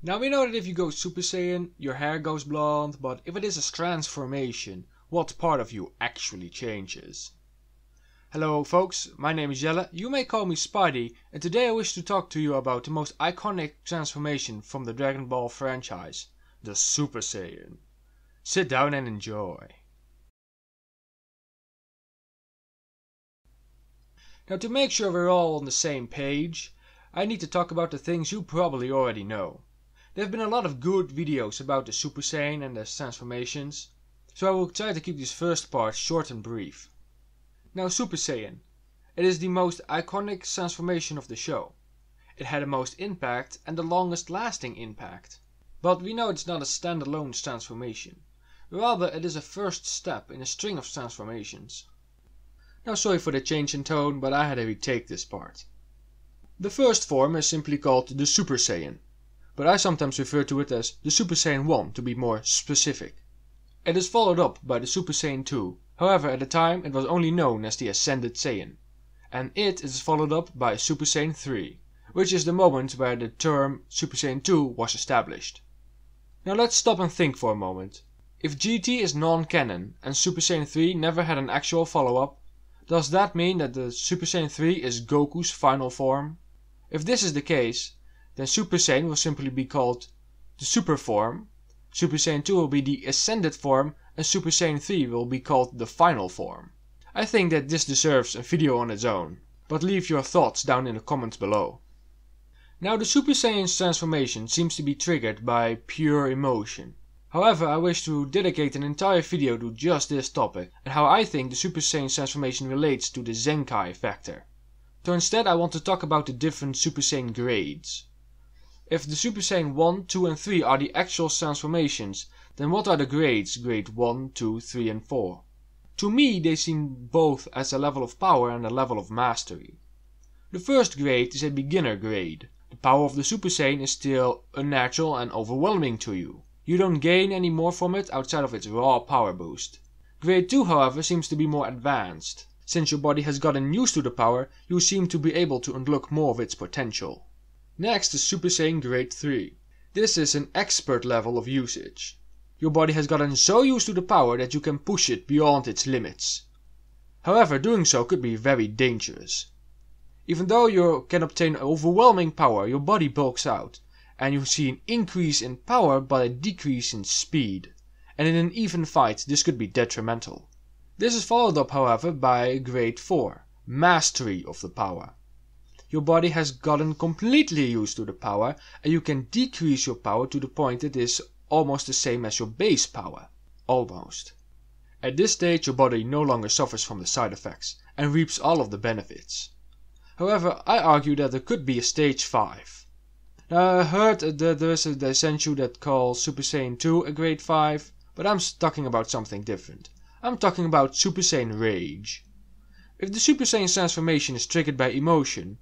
Now we know that if you go Super Saiyan, your hair goes blonde, but if it is a transformation, what part of you actually changes? Hello folks, my name is Jelle, you may call me Spidey, and today I wish to talk to you about the most iconic transformation from the Dragon Ball franchise, the Super Saiyan. Sit down and enjoy. Now to make sure we're all on the same page, I need to talk about the things you probably already know. There have been a lot of good videos about the Super Saiyan and their transformations, so I will try to keep this first part short and brief. Now Super Saiyan. It is the most iconic transformation of the show. It had the most impact and the longest lasting impact. But we know it's not a standalone transformation. Rather it is a first step in a string of transformations. Now sorry for the change in tone, but I had to retake this part. The first form is simply called the Super Saiyan, but I sometimes refer to it as the Super Saiyan 1 to be more specific. It is followed up by the Super Saiyan 2, however at the time it was only known as the Ascended Saiyan, and it is followed up by Super Saiyan 3, which is the moment where the term Super Saiyan 2 was established. Now let's stop and think for a moment. If GT is non-canon and Super Saiyan 3 never had an actual follow-up, does that mean that the Super Saiyan 3 is Goku's final form? If this is the case, then Super Saiyan will simply be called the Super form, Super Saiyan 2 will be the Ascended form, and Super Saiyan 3 will be called the final form. I think that this deserves a video on its own, but leave your thoughts down in the comments below. Now the Super Saiyan's transformation seems to be triggered by pure emotion. However, I wish to dedicate an entire video to just this topic and how I think the Super Saiyan's transformation relates to the Zenkai factor. So instead I want to talk about the different Super Saiyan grades. If the Super Saiyan 1, 2 and 3 are the actual transformations, then what are the grades, grade 1, 2, 3 and 4? To me they seem both as a level of power and a level of mastery. The first grade is a beginner grade. The power of the Super Saiyan is still unnatural and overwhelming to you. You don't gain any more from it outside of its raw power boost. Grade 2 however seems to be more advanced. Since your body has gotten used to the power, you seem to be able to unlock more of its potential. Next is Super Saiyan grade 3. This is an expert level of usage. Your body has gotten so used to the power that you can push it beyond its limits. However, doing so could be very dangerous. Even though you can obtain overwhelming power, your body bulks out, and you see an increase in power but a decrease in speed. And in an even fight this could be detrimental. This is followed up however by grade 4, mastery of the power. Your body has gotten completely used to the power and you can decrease your power to the point it is almost the same as your base power. Almost. At this stage your body no longer suffers from the side effects and reaps all of the benefits. However, I argue that there could be a stage 5. Now I heard that there is a Daisenshu that calls Super Saiyan 2 a grade 5, but I'm talking about something different. I'm talking about Super Saiyan Rage. If the Super Saiyan transformation is triggered by emotion,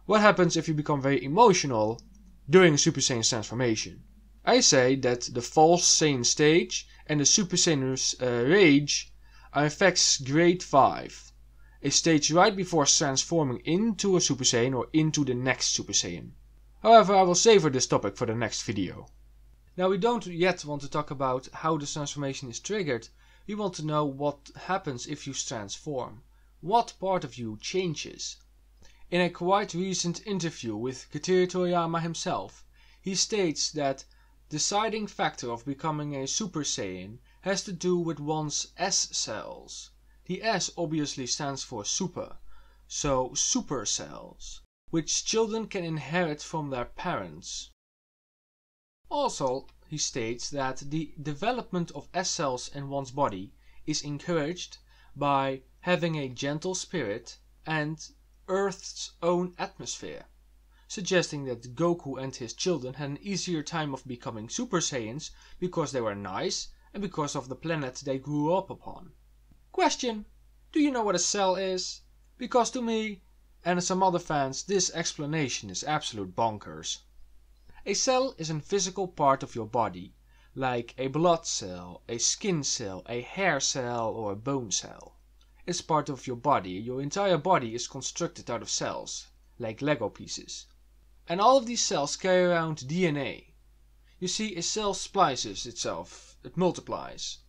what happens if you become very emotional during a Super Saiyan transformation? I say that the false Saiyan stage and the Super Saiyan Rage are in fact grade 5, a stage right before transforming into a Super Saiyan or into the next Super Saiyan. However, I will savor this topic for the next video. Now we don't yet want to talk about how the transformation is triggered, we want to know what happens if you transform. What part of you changes? In a quite recent interview with Akira Toriyama himself, he states that the deciding factor of becoming a Super Saiyan has to do with one's S cells. The S obviously stands for super, so super cells, which children can inherit from their parents. Also, he states that the development of S cells in one's body is encouraged by having a gentle spirit and Earth's own atmosphere, suggesting that Goku and his children had an easier time of becoming Super Saiyans because they were nice and because of the planet they grew up upon. Question: do you know what a cell is? Because to me and some other fans this explanation is absolute bonkers. A cell is a physical part of your body, like a blood cell, a skin cell, a hair cell or a bone cell. It's part of your body. Your entire body is constructed out of cells, like Lego pieces. And all of these cells carry around DNA. You see, a cell splices itself, it multiplies.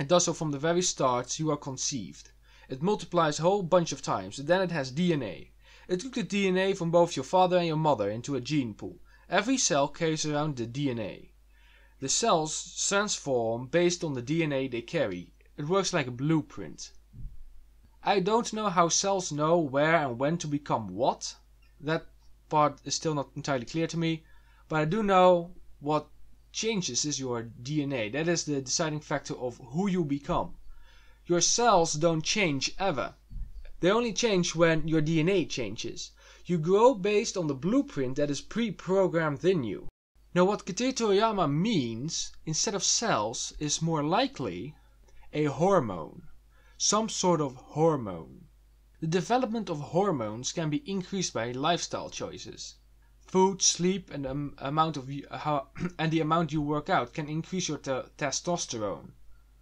It does so from the very start you are conceived. It multiplies a whole bunch of times, and then it has DNA. It took the DNA from both your father and your mother into a gene pool. Every cell carries around the DNA. The cells transform based on the DNA they carry. It works like a blueprint. I don't know how cells know where and when to become what. That part is still not entirely clear to me. But I do know what changes is your DNA. That is the deciding factor of who you become. Your cells don't change ever. They only change when your DNA changes. You grow based on the blueprint that is pre-programmed in you. Now what Akira Toriyama means, instead of cells, is more likely a hormone. Some sort of hormone. The development of hormones can be increased by lifestyle choices. Food, sleep, and the amount you work out can increase your testosterone,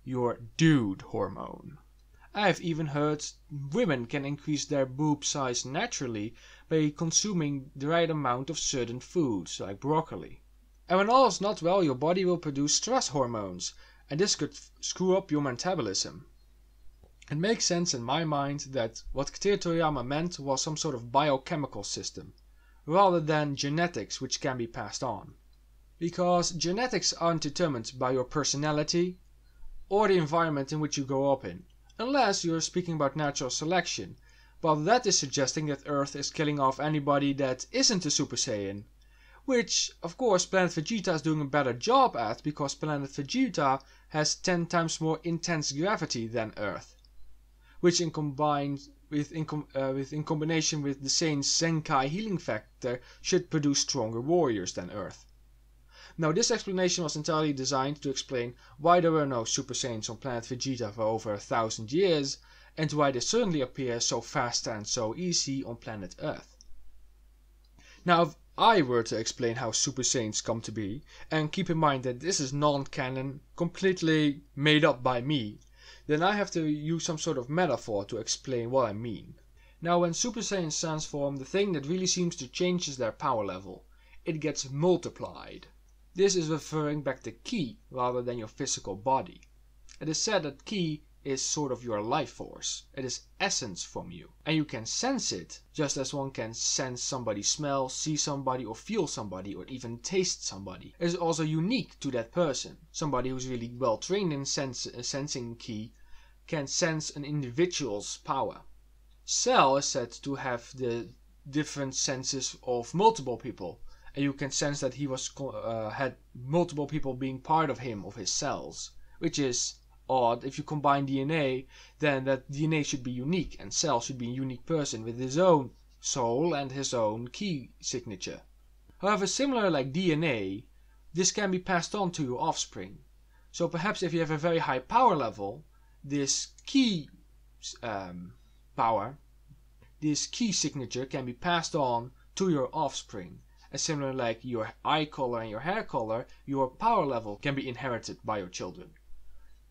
your dude hormone. I have even heard women can increase their boob size naturally by consuming the right amount of certain foods, like broccoli. And when all is not well, your body will produce stress hormones, and this could screw up your metabolism. It makes sense in my mind that what Akira Toriyama meant was some sort of biochemical system, rather than genetics which can be passed on. Because genetics aren't determined by your personality or the environment in which you grow up in, unless you're speaking about natural selection, but that is suggesting that Earth is killing off anybody that isn't a Super Saiyan, which of course Planet Vegeta is doing a better job at because Planet Vegeta has 10 times more intense gravity than Earth, which in combination with the Saiyan's Zenkai healing factor should produce stronger warriors than Earth. Now this explanation was entirely designed to explain why there were no Super Saiyans on planet Vegeta for over 1,000 years, and why they suddenly appear so fast and so easy on planet Earth. Now if I were to explain how Super Saiyans come to be, and keep in mind that this is non-canon, completely made up by me, then I have to use some sort of metaphor to explain what I mean. Now when Super Saiyans transform, the thing that really seems to change is their power level. It gets multiplied. This is referring back to ki rather than your physical body. It is said that ki is sort of your life force. It is essence from you. And you can sense it, just as one can sense somebody smell, see somebody or feel somebody or even taste somebody. It is also unique to that person. Somebody who's really well trained in sensing ki can sense an individual's power. Cell is said to have the different senses of multiple people. And you can sense that he had multiple people being part of him, of his cells. Which is odd. If you combine DNA, then that DNA should be unique, and Cell should be a unique person with his own soul and his own key signature. However, similar like DNA, this can be passed on to your offspring. So perhaps if you have a very high power level, this key signature can be passed on to your offspring. And similar like your eye color and your hair color, your power level can be inherited by your children.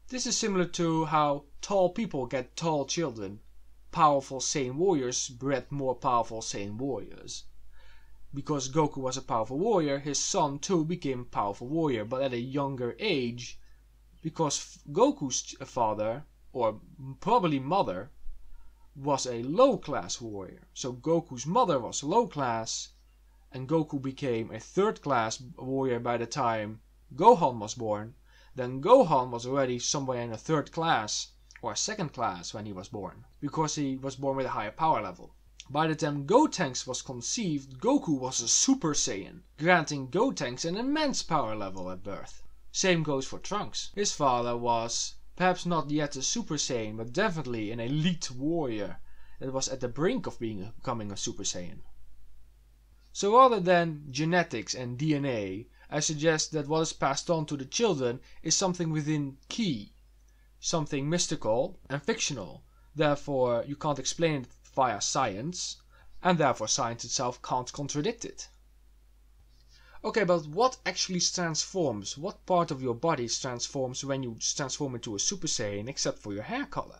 This is similar to how tall people get tall children. Powerful Saiyan warriors bred more powerful Saiyan warriors. Because Goku was a powerful warrior, his son too became a powerful warrior, but at a younger age. Because Goku's father, or probably mother, was a low class warrior. So Goku's mother was low class, and Goku became a third class warrior by the time Gohan was born. Then Gohan was already somewhere in a third class or a second class when he was born, because he was born with a higher power level. By the time Gotenks was conceived, Goku was a Super Saiyan, granting Gotenks an immense power level at birth. Same goes for Trunks. His father was perhaps not yet a Super Saiyan, but definitely an elite warrior that was at the brink of becoming a Super Saiyan. So rather than genetics and DNA, I suggest that what is passed on to the children is something within ki, something mystical and fictional. Therefore, you can't explain it via science, and therefore science itself can't contradict it. Okay, but what actually transforms? What part of your body transforms when you transform into a Super Saiyan except for your hair color?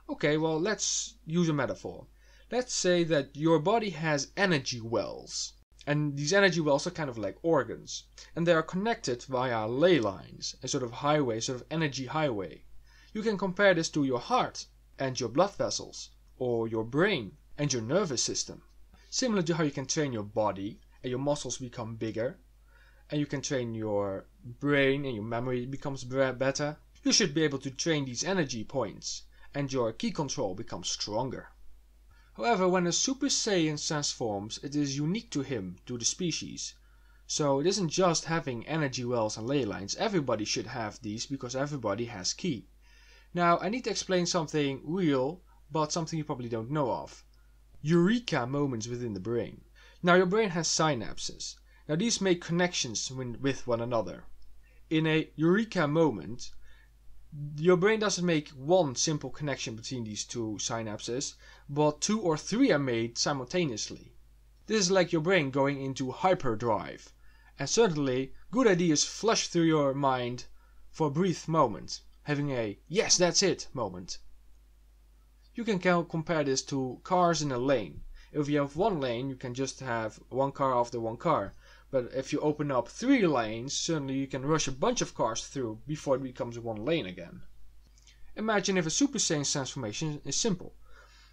Okay, well, let's use a metaphor. Let's say that your body has energy wells. And these energy wells are kind of like organs. And they are connected via ley lines, a sort of highway, sort of energy highway. You can compare this to your heart and your blood vessels, or your brain and your nervous system. Similar to how you can train your body and your muscles become bigger, and you can train your brain and your memory becomes better. You should be able to train these energy points, and your ki control becomes stronger. However, when a Super Saiyan transforms, it is unique to him, to the species. So it isn't just having energy wells and ley lines. Everybody should have these because everybody has ki. Now I need to explain something real, but something you probably don't know of. Eureka moments within the brain. Now your brain has synapses. Now these make connections with one another. In a eureka moment, your brain doesn't make one simple connection between these two synapses, but 2 or 3 are made simultaneously. This is like your brain going into hyperdrive, and certainly good ideas flush through your mind for a brief moment, having a yes that's it moment. You can compare this to cars in a lane. If you have one lane, you can just have one car after one car. But if you open up 3 lanes, suddenly you can rush a bunch of cars through before it becomes one lane again. Imagine if a Super Saiyan transformation is simple.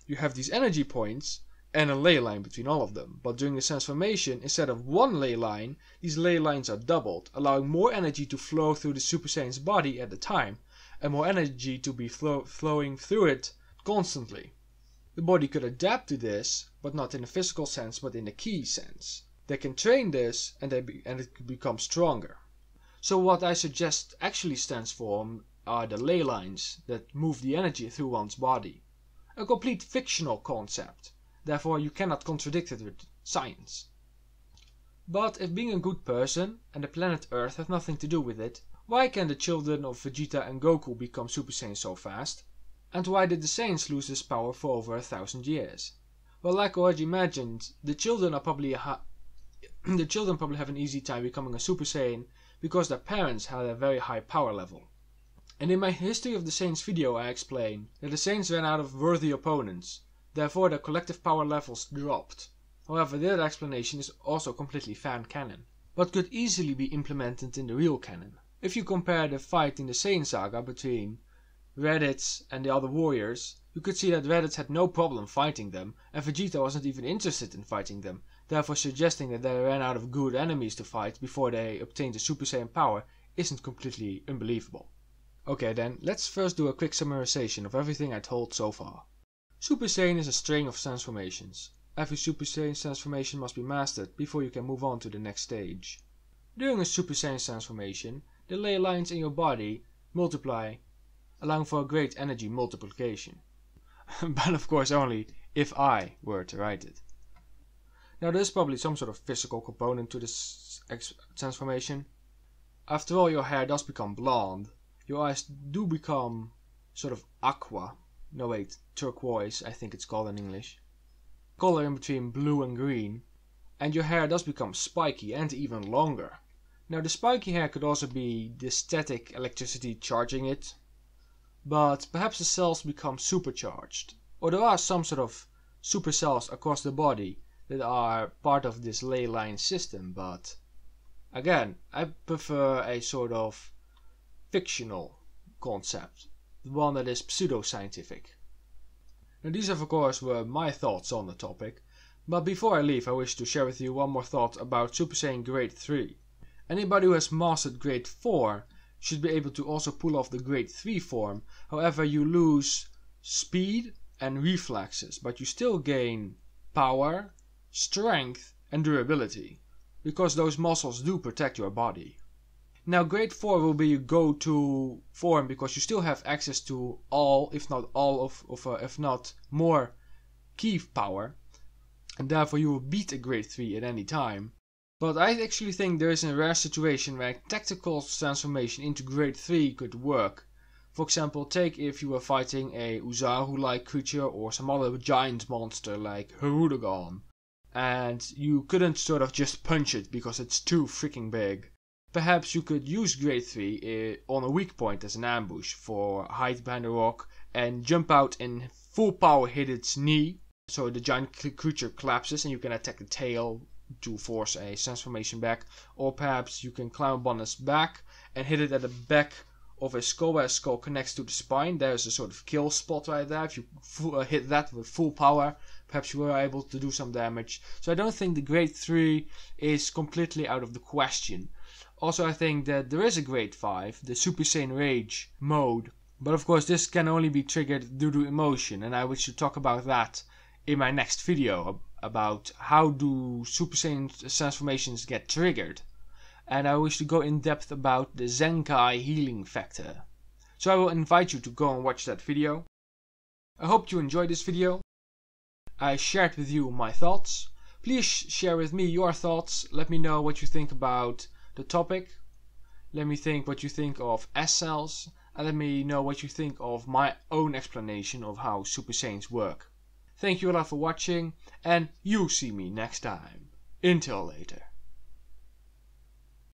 You have these energy points and a ley line between all of them. But during the transformation, instead of one ley line, these ley lines are doubled, allowing more energy to flow through the Super Saiyan's body at a time, and more energy to be flowing through it constantly. The body could adapt to this, but not in a physical sense, but in a ki sense. They can train this and it could become stronger. So what I suggest actually transform are the ley lines that move the energy through one's body. A complete fictional concept, therefore you cannot contradict it with science. But if being a good person and the planet Earth have nothing to do with it, why can the children of Vegeta and Goku become Super Saiyan so fast? And why did the Saiyans lose this power for over 1,000 years? Well, like I already mentioned, the children probably have an easy time becoming a Super Saiyan because their parents had a very high power level. And in my History of the Saiyans video I explain that the Saiyans ran out of worthy opponents, therefore their collective power levels dropped. However, that explanation is also completely fan canon, but could easily be implemented in the real canon. If you compare the fight in the Saiyan saga between Raditz and the other warriors, you could see that Raditz had no problem fighting them, and Vegeta wasn't even interested in fighting them, therefore suggesting that they ran out of good enemies to fight before they obtained the Super Saiyan power isn't completely unbelievable. Okay then, let's first do a quick summarization of everything I told so far. Super Saiyan is a string of transformations. Every Super Saiyan transformation must be mastered before you can move on to the next stage. During a Super Saiyan transformation, the ley lines in your body multiply, allowing for a great energy multiplication. But of course only if I were to write it. Now there's probably some sort of physical component to this transformation. After all, your hair does become blonde, your eyes do become sort of aqua, no wait, turquoise I think it's called in English, color in between blue and green, and your hair does become spiky and even longer. Now the spiky hair could also be the static electricity charging it, but perhaps the cells become supercharged, or there are some sort of supercells across the body that are part of this ley line system, but again, I prefer a sort of fictional concept, the one that is pseudo-scientific. Now these of course were my thoughts on the topic, but before I leave I wish to share with you one more thought about Super Saiyan Grade 3. Anybody who has mastered Grade 4 should be able to also pull off the Grade 3 form, however you lose speed and reflexes, but you still gain power, strength and durability, because those muscles do protect your body. Now Grade 4 will be your go-to form because you still have access to all, if not all if not more ki power, and therefore you will beat a Grade 3 at any time. But I actually think there is a rare situation where tactical transformation into Grade 3 could work. For example, take if you were fighting a Uzaru-like creature or some other giant monster like Hirudegarn, and you couldn't sort of just punch it because it's too freaking big. Perhaps you could use Grade 3 on a weak point as an ambush for hide behind a rock and jump out and full power hit its knee, so the giant creature collapses and you can attack the tail to force a transformation back, or perhaps you can climb up on his back and hit it at the back of his skull where his skull connects to the spine. There's a sort of kill spot right there. If you hit that with full power, perhaps you were able to do some damage. So I don't think the grade 3 is completely out of the question. Also, I think that there is a grade 5, the Super Saiyan Rage mode, but of course this can only be triggered due to emotion, and I wish to talk about that in my next video, about how do Super Saiyan transformations get triggered. And I wish to go in depth about the Zenkai healing factor. So I will invite you to go and watch that video. I hope you enjoyed this video. I shared with you my thoughts. Please share with me your thoughts. Let me know what you think about the topic. Let me think what you think of S-cells. And let me know what you think of my own explanation of how Super Saiyans work. Thank you a lot for watching, and you'll see me next time. Until later.